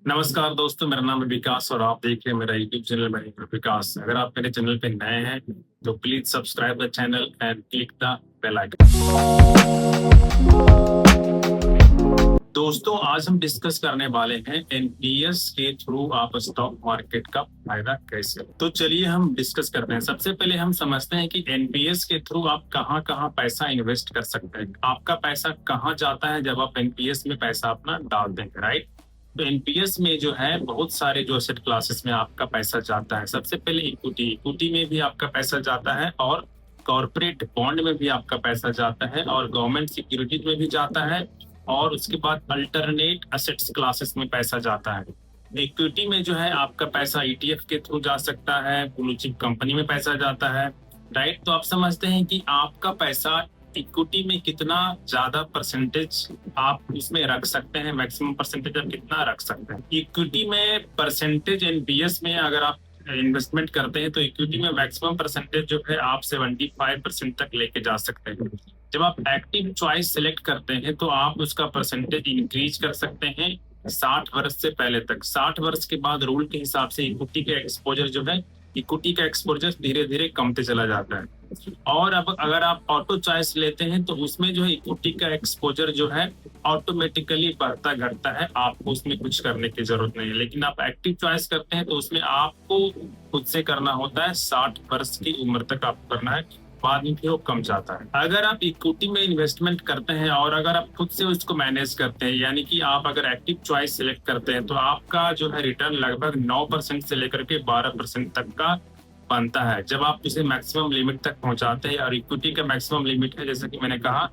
नमस्कार दोस्तों, मेरा नाम है विकास और आप देख रहे हैं मेरा यूट्यूब चैनल विकास। अगर आप मेरे चैनल पे नए हैं तो please subscribe the channel and click the bell icon. दोस्तों, आज हम डिस्कस करने वाले हैं एनपीएस के थ्रू आप स्टॉक मार्केट का फायदा कैसे। तो चलिए हम डिस्कस करते हैं। सबसे पहले हम समझते हैं कि एनपीएस के थ्रू आप कहां कहां पैसा इन्वेस्ट कर सकते हैं। आपका पैसा कहां जाता है जब आप एनपीएस में पैसा अपना डालते हैं, राइट। तो एनपीएस में जो है बहुत सारे जो एसेट क्लासेस में आपका पैसा जाता है। सबसे पहले इक्विटी इक्विटी में भी आपका पैसा जाता है और कॉर्पोरेट बॉन्ड में भी आपका पैसा जाता है और गवर्नमेंट सिक्योरिटीज में भी जाता है और उसके बाद अल्टरनेट एसेट्स क्लासेस में पैसा जाता है। इक्विटी में जो है आपका पैसा ईटीएफ के थ्रू जा सकता है, ब्लू चिप कंपनी में पैसा जाता है, राइट। तो आप समझते हैं कि आपका पैसा इक्विटी में कितना ज्यादा परसेंटेज आप उसमें रख सकते हैं, मैक्सिमम परसेंटेज आप कितना रख सकते हैं इक्विटी में। परसेंटेज एनपीएस में अगर आप इन्वेस्टमेंट करते हैं तो इक्विटी में मैक्सिमम परसेंटेज जो है आप 75% तक लेके जा सकते हैं। जब आप एक्टिव चॉइस सिलेक्ट करते हैं तो आप उसका परसेंटेज इंक्रीज कर सकते हैं 60 वर्ष से पहले तक। 60 वर्ष के बाद रूल के हिसाब से इक्विटी का एक्सपोजर जो है, इक्विटी का एक्सपोजर धीरे धीरे कमते चला जाता है। और अब अगर आप ऑटो चॉइस लेते हैं तो उसमें जो है इक्विटी का एक्सपोजर जो है ऑटोमेटिकली बढ़ता घटता है, आपको उसमें कुछ करने की जरूरत नहीं है। लेकिन आप एक्टिव चॉइस करते हैं तो उसमें आपको खुद से करना होता है। 60 वर्ष की उम्र तक आपको करना है, बाद में फिर वो कम जाता है। अगर आप इक्विटी में इन्वेस्टमेंट करते हैं और अगर आप खुद से उसको मैनेज करते हैं, यानी कि आप अगर एक्टिव चॉइस सिलेक्ट करते हैं तो आपका जो है रिटर्न लगभग 9% से लेकर के 12% तक का बनता है जब आप उसे मैक्सिमम लिमिट तक पहुंचाते हैं। और इक्विटी का मैक्सिमम लिमिट है, जैसे कि मैंने कहा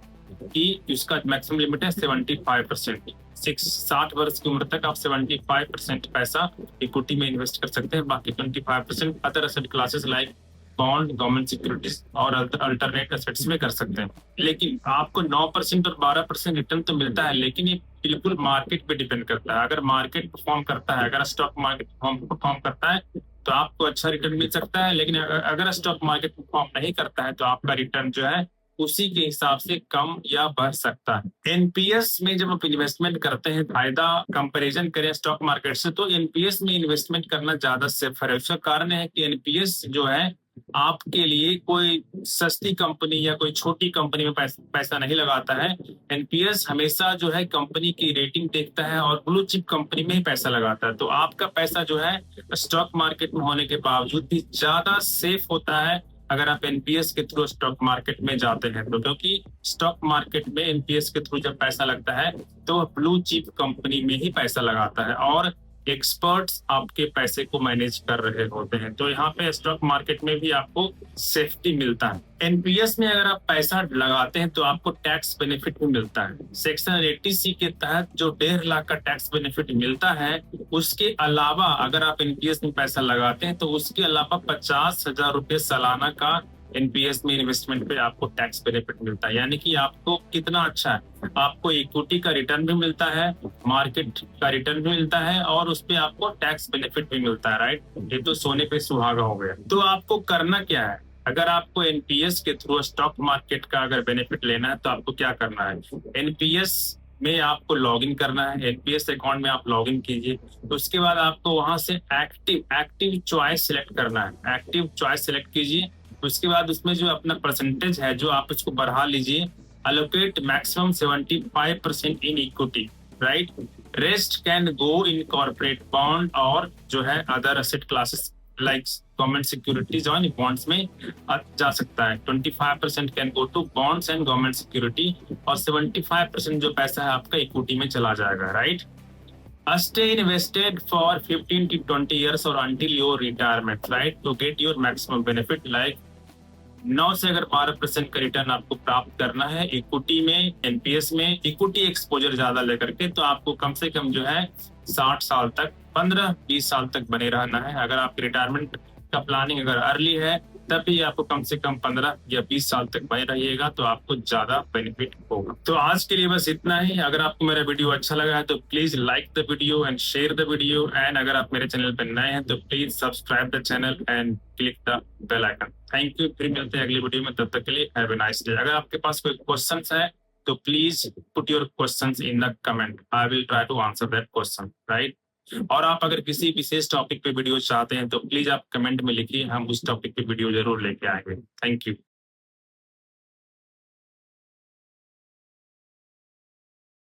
कि उसका मैक्सिमम लिमिट है 75%। 60 वर्ष की उम्र तक आप 75% पैसा इक्विटी में इन्वेस्ट कर सकते हैं, बाकी 25% other asset classes like bond, government securities और अल्टरनेट एसेट्स में कर सकते हैं। लेकिन आपको 9% और 12% रिटर्न तो मिलता है, लेकिन ये बिल्कुल मार्केट पे डिपेंड करता है। अगर मार्केट परफॉर्म करता है, अगर स्टॉक मार्केट परफॉर्म करता है तो आपको अच्छा रिटर्न मिल सकता है। लेकिन अगर स्टॉक मार्केट परफॉर्म नहीं करता है तो आपका रिटर्न जो है उसी के हिसाब से कम या बढ़ सकता है। एनपीएस में जब आप इन्वेस्टमेंट करते हैं, फायदा कंपैरिजन करें स्टॉक मार्केट से तो एनपीएस में इन्वेस्टमेंट करना ज्यादा सेफ है। उसका कारण है कि एनपीएस जो है आपके लिए कोई सस्ती कंपनी या कोई छोटी कंपनी में पैसा नहीं लगाता है। एनपीएस हमेशा जो है कंपनी की रेटिंग देखता है और ब्लू चिप कंपनी में ही पैसा लगाता है। तो आपका पैसा जो है स्टॉक मार्केट में होने के बावजूद भी ज्यादा सेफ होता है अगर आप एनपीएस के थ्रू स्टॉक मार्केट में जाते हैं तो। क्योंकि स्टॉक मार्केट में एनपीएस के थ्रू जब पैसा लगता है तो ब्लू चिप कंपनी में ही पैसा लगाता है और एक्सपर्ट्स आपके पैसे को मैनेज कर रहे होते हैं। तो यहाँ पे स्टॉक मार्केट में भी आपको सेफ्टी मिलता है। एनपीएस में अगर आप पैसा लगाते हैं तो आपको टैक्स बेनिफिट भी मिलता है। सेक्शन 80C के तहत जो 1.5 लाख का टैक्स बेनिफिट मिलता है, उसके अलावा अगर आप एनपीएस में पैसा लगाते हैं तो उसके अलावा 50,000 रुपये सालाना का एनपीएस में इन्वेस्टमेंट पे आपको टैक्स बेनिफिट मिलता है। यानी कि आपको कितना अच्छा है, आपको इक्विटी का रिटर्न भी मिलता है, मार्केट का रिटर्न भी मिलता है और उस पे आपको टैक्स बेनिफिट भी मिलता है, राइट। ये तो सोने पे सुहागा हो गया। तो आपको करना क्या है, अगर आपको एनपीएस के थ्रू स्टॉक मार्केट का अगर बेनिफिट लेना है तो आपको क्या करना है, एनपीएस में आपको लॉगिन करना है। एनपीएस अकाउंट में आप लॉगिन कीजिए, उसके बाद आपको वहां से एक्टिव चॉइस सिलेक्ट करना है। एक्टिव चॉइस सिलेक्ट कीजिए, उसके बाद उसमें जो अपना परसेंटेज है जो आप उसको बढ़ा लीजिए। Allocate maximum 75% in equity, right. Rest can go in corporate bond और जो है other asset classes like government securities और बॉन्ड्स में जा सकता है। 25% can go to bonds and government security और 75% जो पैसा है आपका इक्विटी में चला जाएगा, right. Stay invested for 15 to 20 years or until your retirement, right? To get your maximum benefit, like 9 से अगर 12% का रिटर्न आपको प्राप्त करना है इक्विटी में, एनपीएस में इक्विटी एक्सपोजर ज्यादा लेकर के, तो आपको कम से कम जो है 60 साल तक, 15-20 साल तक बने रहना है। अगर आपकी रिटायरमेंट का प्लानिंग अगर अर्ली है तभी आपको कम से कम 15 या 20 साल तक बने रहिएगा तो आपको ज्यादा बेनिफिट होगा। तो आज के लिए बस इतना ही। अगर आपको मेरा वीडियो अच्छा लगा है तो please like the video and share the video, and अगर आप मेरे चैनल पर नए हैं तो please subscribe the channel and click the bell icon. Thank you. फिर मिलते हैं अगली वीडियो में, तब तक के लिए हैव ए नाइस डे। अगर आपके पास कोई क्वेश्चन है तो please put your question in the comment, I will try to answer that question, right. और आप अगर किसी विशेष टॉपिक पे वीडियो चाहते हैं तो प्लीज आप कमेंट में लिखिए, हम उस टॉपिक पे वीडियो जरूर लेके आएंगे। Thank you.